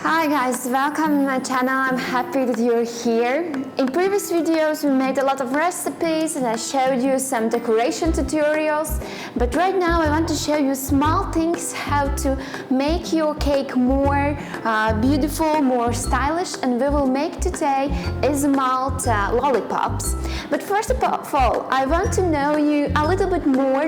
Hi guys, welcome to my channel. I'm happy that you're here. In previous videos we made a lot of recipes and I showed you some decoration tutorials, but right now I want to show you small things how to make your cake more beautiful, more stylish, and we will make today Isomalt Lollipops. But first of all, I want to know you a little bit more,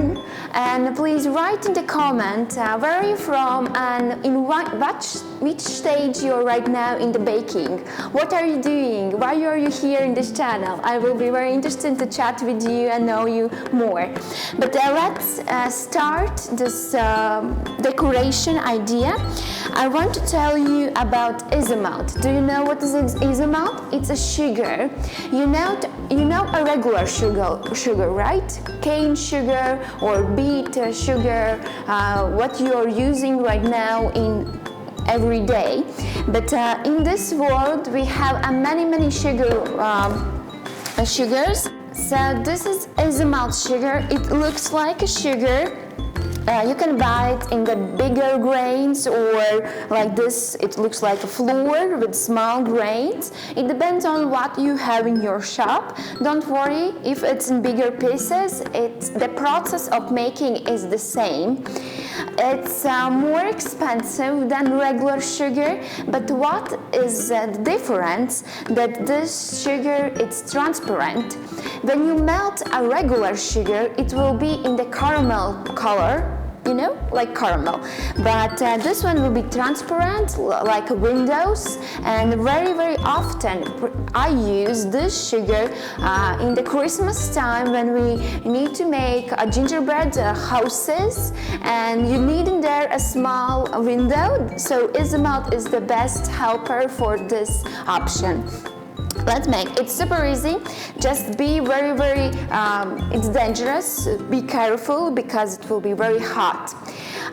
and please write in the comment where are you from and in which stage you're right now in the baking. What are you doing? Why are you here in this channel? I will be very interested to chat with you and know you more. But let's start this decoration idea. I want to tell you about Isomalt. Do you know what is Isomalt? It's a sugar. You know a regular sugar, right? Cane sugar or beet sugar, what you are using right now in every day. But in this world we have many sugars. So this is Isomalt sugar. It looks like a sugar. You can buy it in the bigger grains, or like this, it looks like a flour with small grains. It depends on what you have in your shop. Don't worry if it's in bigger pieces, the process of making is the same. It's more expensive than regular sugar, but what is the difference? That this sugar it's transparent. When you melt a regular sugar, it will be in the caramel color, you know, like caramel. But this one will be transparent, like windows, and very often I use this sugar in the Christmas time when we need to make a gingerbread houses, and you need in there a small window, so Isomalt is the best helper for this option. Let's make it super easy. Just be very it's dangerous. Be careful because it will be very hot.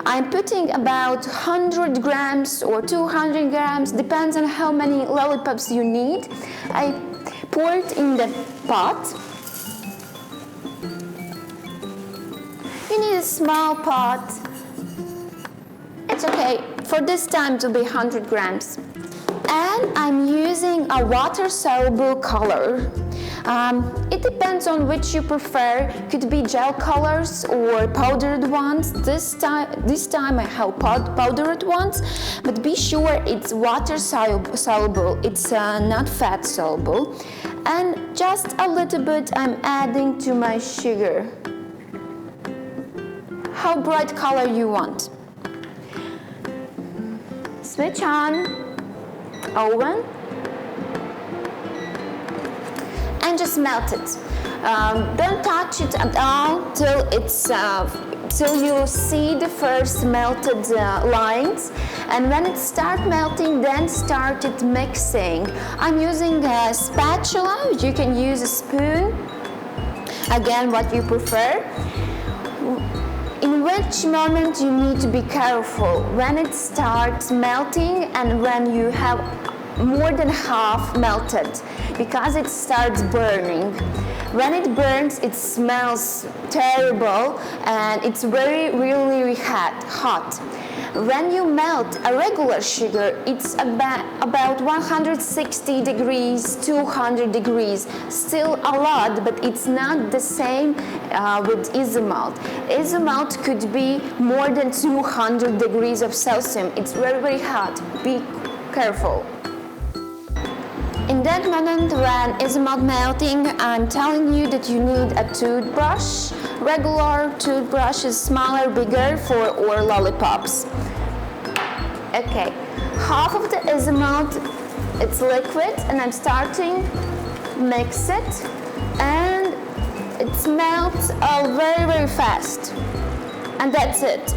I'm putting about 100 grams or 200 grams, depends on how many lollipops you need. I pour it in the pot. You need a small pot. It's okay. For this time it will be 100 grams. And I'm using a water-soluble color. It depends on which you prefer. Could be gel colors or powdered ones. This time I have powdered ones, but be sure it's water-soluble. It's not fat-soluble. And just a little bit I'm adding to my sugar. How bright color you want. Switch on oven and just melt it. Don't touch it at all till you see the first melted lines, and when it starts melting, then start it mixing. I'm using a spatula. You can use a spoon, again what you prefer. In which moment you need to be careful? When it starts melting and when you have more than half melted, because it starts burning. When it burns, it smells terrible and it's really hot. When you melt a regular sugar, it's about 160 degrees, 200 degrees. Still a lot, but it's not the same with Isomalt. Isomalt could be more than 200 degrees of Celsius. It's very hot. Be careful. In that moment when Isomalt melting, I'm telling you that you need a toothbrush. Regular toothbrush is smaller, bigger for our lollipops. Okay, half of the Isomalt, it's liquid, and I'm starting mix it, and it melts very fast. And that's it.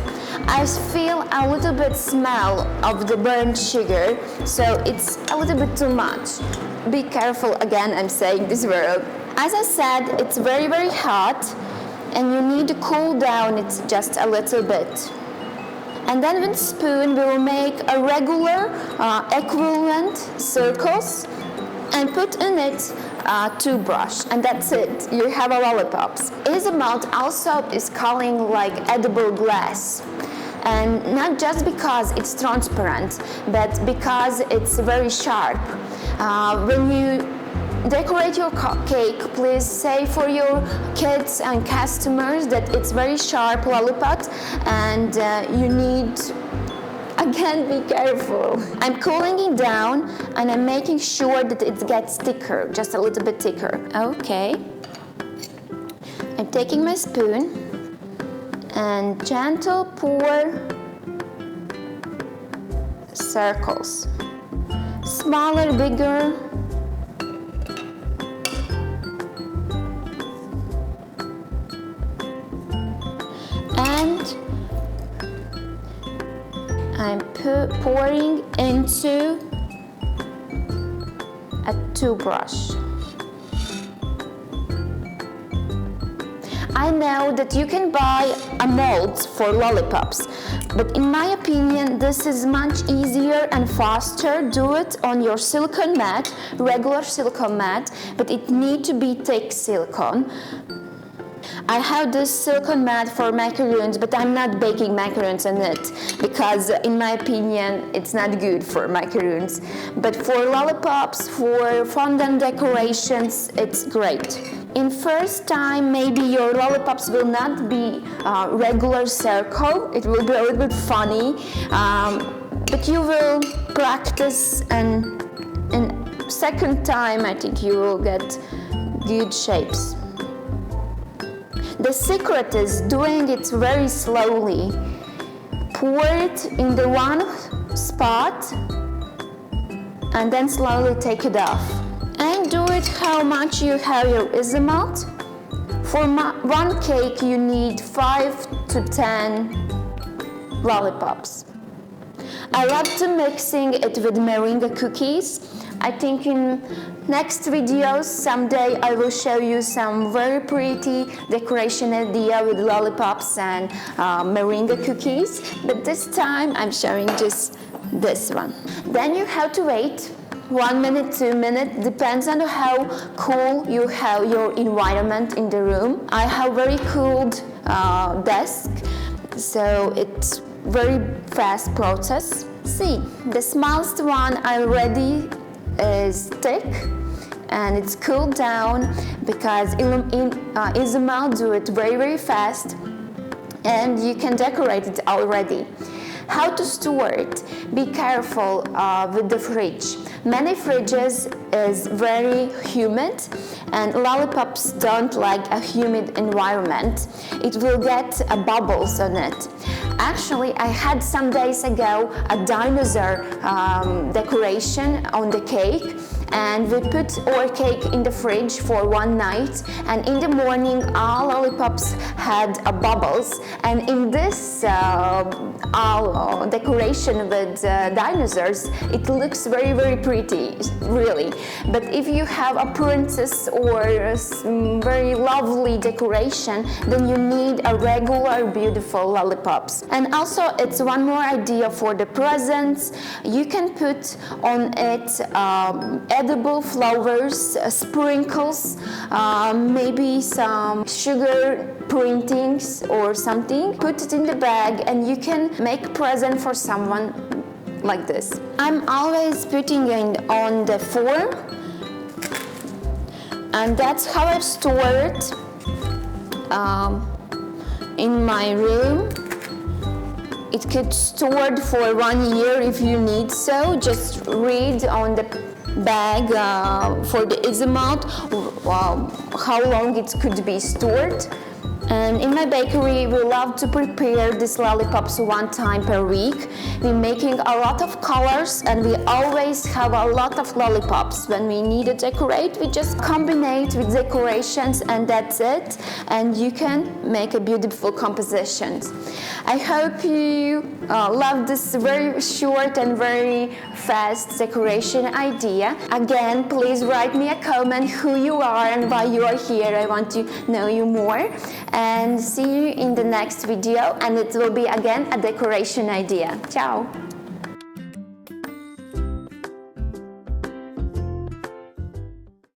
I feel a little bit smell of the burnt sugar, so it's a little bit too much. Be careful, again, I'm saying this word. As I said, it's very hot, and you need to cool down it just a little bit. And then with spoon we will make a regular equivalent circles and put in it toothbrush, and that's it. You have a lollipops. Isomalt also is calling like edible glass. and not just because it's transparent, but because it's very sharp. When you decorate your cake, please say for your kids and customers that it's very sharp lollipop, and you need, again, be careful. I'm cooling it down and I'm making sure that it gets thicker, just a little bit thicker. Okay. I'm taking my spoon and gentle pour circles. Smaller, bigger. And I'm pouring into a toothbrush. I know that you can buy a mold for lollipops, but in my opinion, this is much easier and faster. Do it on your silicone mat, regular silicone mat, but it needs to be thick silicone. I have this silicone mat for macaroons, but I'm not baking macaroons on it because, in my opinion, it's not good for macaroons. But for lollipops, for fondant decorations, it's great. In first time, maybe your lollipops will not be regular circle. It will be a little bit funny, but you will practice, and second time, I think you will get good shapes. The secret is doing it very slowly. Pour it in the one spot and then slowly take it off. And do it how much you have your Isomalt. For one cake you need 5 to 10 lollipops. I love to mixing it with meringue cookies. I think in next videos someday I will show you some very pretty decoration idea with lollipops and meringue cookies, but this time I'm showing just this one. Then you have to wait 1 minute, 2 minutes, depends on how cool you have your environment in the room. I have very cooled desk, so it's very fast process. See, the smallest one already is thick and it's cooled down because Isomalt do it very, very fast, and you can decorate it already. How to store it? Be careful with the fridge. Many fridges is very humid, and lollipops don't like a humid environment. It will get bubbles on it. Actually, I had some days ago a dinosaur decoration on the cake, and we put our cake in the fridge for one night, and in the morning all lollipops had bubbles, and in this decoration with dinosaurs, it looks very, very pretty, really. But if you have a princess or a very lovely decoration, then you need a regular beautiful lollipops. And also, it's one more idea for the presents. You can put on it edible flowers, sprinkles, maybe some sugar printings or something. Put it in the bag and you can make present for someone like this. I'm always putting it on the form, and that's how I store it in my room. It could stored for 1 year if you need so. Just read on the bag for the Isomalt how long it could be stored. And in my bakery, we love to prepare these lollipops one time per week. We're making a lot of colors, and we always have a lot of lollipops. When we need to decorate, we just combine it with decorations, and that's it. And you can make a beautiful composition. I hope you love this very short and very fast decoration idea. Again, please write me a comment who you are and why you are here. I want to know you more. And see you in the next video, and it will be again a decoration idea. Ciao!